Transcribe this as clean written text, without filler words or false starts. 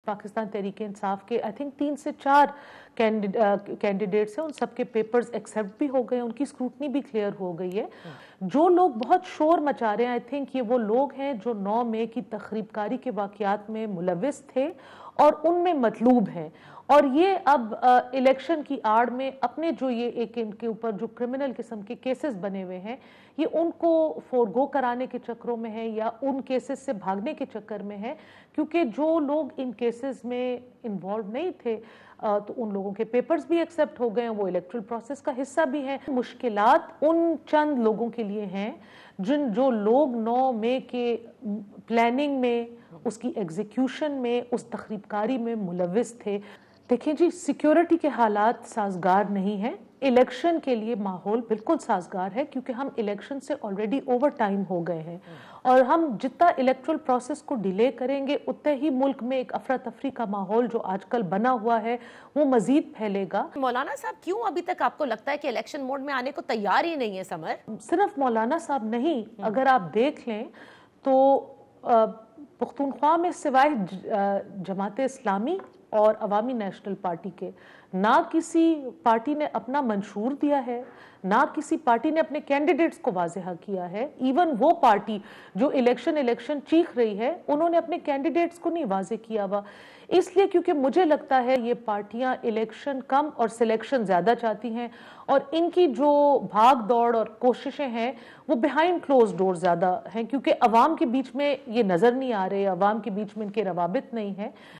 पाकिस्तान तहरीक इंसाफ के I think 3 से 4 candidates हैं, उन सबके पेपर्स एक्सेप्ट भी हो गए, उनकी स्क्रूटनी भी क्लियर हो गई है। जो लोग बहुत शोर मचा रहे हैं, आई थिंक ये वो लोग हैं जो 9 मई की तखरीबकारी के वाकयात में मुलविस थे और उनमें मतलूब हैं। और ये अब इलेक्शन की आड़ में अपने जो ये एक इनके ऊपर जो क्रिमिनल किस्म के केसेस बने हुए हैं, ये उनको फोरगो कराने के चक्रों में है या उन केसेस से भागने के चक्कर में है, क्योंकि जो लोग इन केसेस में इन्वॉल्व नहीं थे तो उन लोगों के पेपर्स भी एक्सेप्ट हो गए हैं, वो इलेक्ट्रल प्रोसेस का हिस्सा भी हैं। मुश्किलात उन चंद लोगों के लिए हैं जो लोग 9 मई के प्लानिंग में, उसकी एग्जीक्यूशन में, उस तखरीबकारी में मुलविस थे। देखिए जी, सिक्योरिटी के हालात साजगार नहीं हैं। इलेक्शन के लिए माहौल बिल्कुल साजगार है क्योंकि हम इलेक्शन से ऑलरेडी ओवर टाइम हो गए हैं और हम जितना इलेक्ट्रल प्रोसेस को डिले करेंगे उतने ही मुल्क में एक अफरा तफरी का माहौल जो आजकल बना हुआ है वो मजीद फैलेगा। मौलाना साहब, क्यों अभी तक आपको लगता है कि इलेक्शन मोड में आने को तैयार ही नहीं है समर? सिर्फ मौलाना साहब नहीं, अगर आप देख लें तो पुख्तूनख्वा में सिवाय जमात इस्लामी और अवामी नेशनल पार्टी के ना किसी पार्टी ने अपना मंशूर दिया है, ना किसी पार्टी ने अपने कैंडिडेट्स को वाज़ेह किया है। इवन वो पार्टी जो इलेक्शन चीख रही है, उन्होंने अपने कैंडिडेट्स को नहीं वाज़ेह किया हुआ, इसलिए क्योंकि मुझे लगता है ये पार्टियां इलेक्शन कम और सिलेक्शन ज़्यादा चाहती हैं और इनकी जो भाग दौड़ और कोशिशें हैं वो बिहाइंड क्लोज डोर ज़्यादा हैं, क्योंकि अवाम के बीच में ये नज़र नहीं आ रहे, अवाम के बीच में इनके रवाबित नहीं है।